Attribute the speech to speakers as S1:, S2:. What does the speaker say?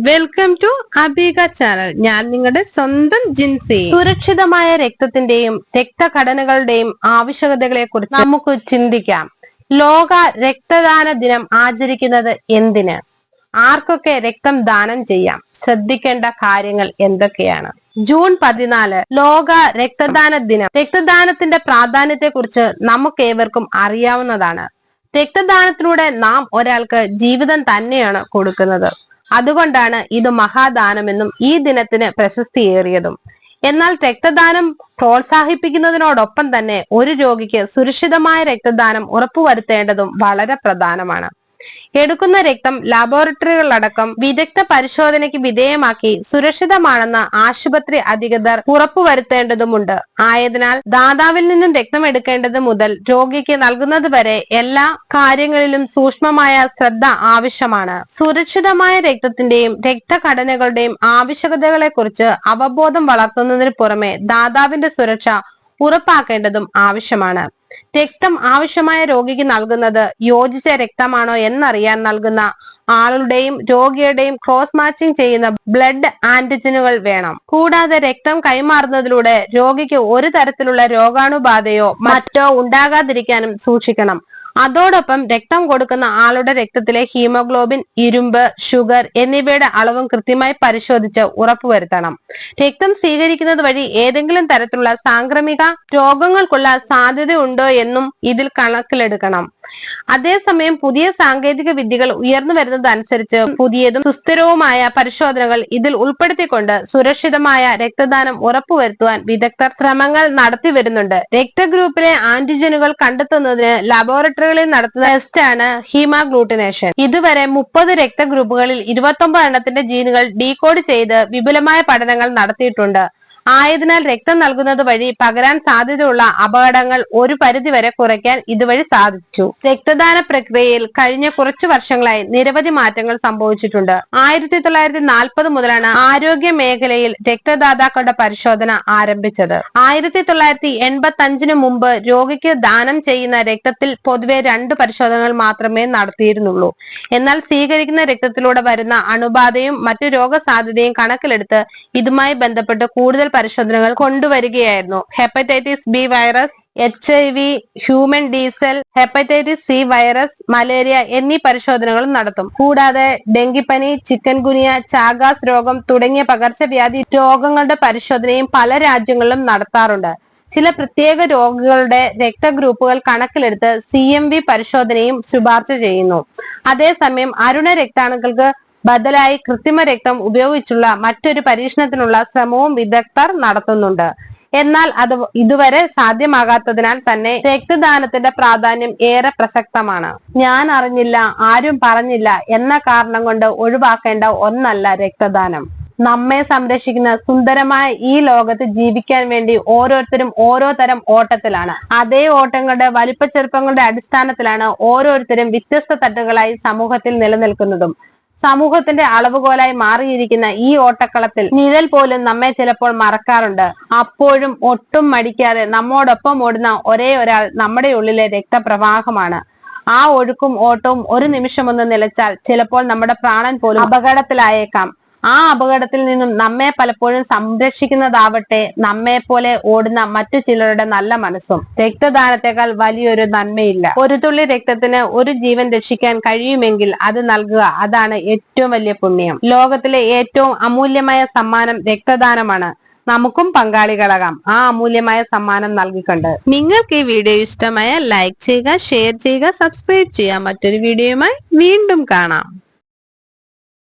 S1: Welcome to അബീഗ channel. ഞാൻ നിങ്ങളുടെ സ്വന്തം ജിൻസി. സുരക്ഷിതമായ രക്തത്തിന്റെയും രക്തഘടനകളുടെയും ആവശ്യകതകളെ കുറിച്ച് നമുക്ക് ചിന്തിക്കാം. ലോക രക്തദാന ദിനം ആചരിക്കുന്നത് എന്തിന്? ആർക്കൊക്കെ രക്തം ദാനം ചെയ്യാം? ശ്രദ്ധിക്കേണ്ട കാര്യങ്ങൾ എന്തൊക്കെയാണ്? ജൂൺ 14 ലോക രക്തദാന ദിനം. രക്തദാനത്തിന്റെ പ്രാധാന്യത്തെ കുറിച്ച് നമുക്കേവർക്കും അറിയാവുന്നതാണ്. രക്തദാനത്തിലൂടെ നാം ഒരാൾക്ക് ജീവിതം തന്നെയാണ് കൊടുക്കുന്നത്. അതുകൊണ്ടാണ് ഇത് മഹാദാനമെന്നും ഈ ദിനത്തിന് പ്രശസ്തിയേറിയതും. എന്നാൽ രക്തദാനം പ്രോത്സാഹിപ്പിക്കുന്നതിനോടൊപ്പം തന്നെ ഒരു രോഗിക്ക് സുരക്ഷിതമായ രക്തദാനം ഉറപ്പുവരുത്തേണ്ടതും വളരെ പ്രധാനമാണ്. എടുക്കുന്ന രക്തം ലാബോറട്ടറികളടക്കം വിദഗ്ധ പരിശോധനയ്ക്ക് വിധേയമാക്കി സുരക്ഷിതമാണെന്ന് ആശുപത്രി അധികൃതർ ഉറപ്പുവരുത്തേണ്ടതുമുണ്ട്. ആയതിനാൽ ദാതാവിൽ നിന്നും രക്തം എടുക്കേണ്ടത് മുതൽ രോഗിക്ക് നൽകുന്നത് വരെ എല്ലാ കാര്യങ്ങളിലും സൂക്ഷ്മമായ ശ്രദ്ധ ആവശ്യമാണ്. സുരക്ഷിതമായ രക്തത്തിന്റെയും രക്തഘടനകളുടെയും ആവശ്യകതകളെ കുറിച്ച് അവബോധം വളർത്തുന്നതിന് പുറമെ ദാതാവിന്റെ സുരക്ഷ ഉറപ്പാക്കേണ്ടതും ആവശ്യമാണ്. രക്തം ആവശ്യമായ രോഗിക്ക് നൽകുന്നത് യോജിച്ച രക്തമാണോ എന്നറിയാൻ നൽകുന്ന ആളുടെയും രോഗിയുടെയും ക്രോസ് മാച്ചിങ് ചെയ്യുന്ന ബ്ലഡ് ആന്റിജനുകൾ വേണം. കൂടാതെ രക്തം കൈമാറുന്നതിലൂടെ രോഗിക്ക് ഒരു തരത്തിലുള്ള രോഗാണുബാധയോ മറ്റോ ഉണ്ടാകാതിരിക്കാനും സൂക്ഷിക്കണം. അതോടൊപ്പം രക്തം കൊടുക്കുന്ന ആളുടെ രക്തത്തിലെ ഹീമോഗ്ലോബിൻ, ഇരുമ്പ്, ഷുഗർ എന്നിവയുടെ അളവും കൃത്യമായി പരിശോധിച്ച് ഉറപ്പുവരുത്തണം. രക്തം സ്വീകരിക്കുന്നത് വഴി ഏതെങ്കിലും തരത്തിലുള്ള സാംക്രമിക രോഗങ്ങൾക്കുള്ള സാധ്യതയുണ്ടോ എന്നും ഇതിൽ കണക്കിലെടുക്കണം. അതേസമയം പുതിയ സാങ്കേതിക വിദ്യകൾ ഉയർന്നു വരുന്നതനുസരിച്ച് പുതിയതും സുസ്ഥിരവുമായ പരിശോധനകൾ ഇതിൽ ഉൾപ്പെടുത്തിക്കൊണ്ട് സുരക്ഷിതമായ രക്തദാനം ഉറപ്പുവരുത്തുവാൻ വിദഗ്ധർ ശ്രമങ്ങൾ നടത്തി വരുന്നുണ്ട്. രക്തഗ്രൂപ്പിലെ ആന്റിജനുകൾ കണ്ടെത്തുന്നതിന് ലാബോറട്ടറികളിൽ നടത്തുന്ന ടെസ്റ്റാണ് ഹീമാഗ്ലൂട്ടിനേഷൻ. ഇതുവരെ 30 രക്തഗ്രൂപ്പുകളിൽ 29 എണ്ണത്തിന്റെ ജീനുകൾ ഡീകോഡ് ചെയ്ത് വിപുലമായ പഠനങ്ങൾ നടത്തിയിട്ടുണ്ട്. ആയതിനാൽ രക്തം നൽകുന്നത് വഴി പകരാൻ സാധ്യതയുള്ള അപകടങ്ങൾ ഒരു പരിധിവരെ കുറയ്ക്കാൻ ഇതുവഴി സാധിച്ചു. രക്തദാന പ്രക്രിയയിൽ കഴിഞ്ഞ കുറച്ചു വർഷങ്ങളായി നിരവധി മാറ്റങ്ങൾ സംഭവിച്ചിട്ടുണ്ട്. 1940 മുതലാണ് ആരോഗ്യ മേഖലയിൽ രക്തദാതാക്കളുടെ പരിശോധന ആരംഭിച്ചത്. 1985 മുമ്പ് രോഗിക്ക് ദാനം ചെയ്യുന്ന രക്തത്തിൽ പൊതുവെ 2 പരിശോധനകൾ മാത്രമേ നടത്തിയിരുന്നുള്ളൂ. എന്നാൽ സ്വീകരിക്കുന്ന രക്തത്തിലൂടെ വരുന്ന അണുബാധയും മറ്റു രോഗസാധ്യതയും കണക്കിലെടുത്ത് ഇതുമായി ബന്ധപ്പെട്ട് കൂടുതൽ പരിശോധനകൾ കൊണ്ടുവരികയായിരുന്നു. Hepatitis B virus, HIV, human ഡീസൽ, ഹെപ്പറ്റൈറ്റിസ് സി വൈറസ്, മലേറിയ എന്നീ പരിശോധനകളും നടത്തും. കൂടാതെ ഡെങ്കിപ്പനി, ചിക്കൻ ഗുനിയ, ചാഗാസ് രോഗം തുടങ്ങിയ പകർച്ചവ്യാധി രോഗങ്ങളുടെ പരിശോധനയും പല രാജ്യങ്ങളിലും നടത്താറുണ്ട്. ചില പ്രത്യേക രോഗികളുടെ രക്തഗ്രൂപ്പുകൾ കണക്കിലെടുത്ത് CMV പരിശോധനയും ശുപാർശ ചെയ്യുന്നു. അതേസമയം അരുണ രക്താണുക്കൾക്ക് ബദലായി കൃത്രിമ രക്തം ഉപയോഗിച്ചുള്ള മറ്റൊരു പരീക്ഷണത്തിനുള്ള ശ്രമവും വിദഗ്ധർ നടത്തുന്നുണ്ട്. എന്നാൽ അത് ഇതുവരെ സാധ്യമാകാത്തതിനാൽ തന്നെ രക്തദാനത്തിന്റെ പ്രാധാന്യം ഏറെ പ്രസക്തമാണ്. ഞാൻ അറിഞ്ഞില്ല, ആരും പറഞ്ഞില്ല എന്ന കാരണം കൊണ്ട് ഒഴിവാക്കേണ്ട ഒന്നല്ല രക്തദാനം. നമ്മെ സംരക്ഷിക്കുന്ന സുന്ദരമായ ഈ ലോകത്ത് ജീവിക്കാൻ വേണ്ടി ഓരോരുത്തരും ഓരോ തരം ഓട്ടത്തിലാണ്. അതേ ഓട്ടങ്ങളുടെ വലിപ്പ ചെറുപ്പങ്ങളുടെ അടിസ്ഥാനത്തിലാണ് ഓരോരുത്തരും വ്യത്യസ്ത തട്ടുകളായി സമൂഹത്തിൽ നിലനിൽക്കുന്നതും. സമൂഹത്തിന്റെ അളവുകോലായി മാറിയിരിക്കുന്ന ഈ ഓട്ടക്കളത്തിൽ നിഴൽ പോലും നമ്മെ ചിലപ്പോൾ മറക്കാറുണ്ട്. അപ്പോഴും ഒട്ടും മടിക്കാതെ നമ്മോടൊപ്പം ഓടുന്ന ഒരേ ഒരാൾ നമ്മുടെ ഉള്ളിലെ രക്തപ്രവാഹമാണ്. ആ ഒഴുക്കും ഓട്ടവും ഒരു നിമിഷമൊന്ന് നിലച്ചാൽ ചിലപ്പോൾ നമ്മുടെ പ്രാണൻ പോലും അപകടത്തിലായേക്കാം. ആ അപകടത്തിൽ നിന്നും നമ്മെ പലപ്പോഴും സംരക്ഷിക്കുന്നതാവട്ടെ നമ്മെ പോലെ ഓടുന്ന മറ്റു ചിലരുടെ നല്ല മനസ്സും. രക്തദാനത്തെക്കാൾ വലിയൊരു നന്മയില്ല. ഒരു തുള്ളി രക്തത്തിന് ഒരു ജീവൻ രക്ഷിക്കാൻ കഴിയുമെങ്കിൽ അത് നൽകുക, അതാണ് ഏറ്റവും വലിയ പുണ്യം. ലോകത്തിലെ ഏറ്റവും അമൂല്യമായ സമ്മാനം രക്തദാനമാണ്. നമുക്കും പങ്കാളികളാകാം ആ അമൂല്യമായ സമ്മാനം നൽകിക്കൊണ്ട്. നിങ്ങൾക്ക് ഈ വീഡിയോ ഇഷ്ടമായ ലൈക്ക് ചെയ്യുക, ഷെയർ ചെയ്യുക, സബ്സ്ക്രൈബ് ചെയ്യുക. മറ്റൊരു വീഡിയോയുമായി വീണ്ടും കാണാം.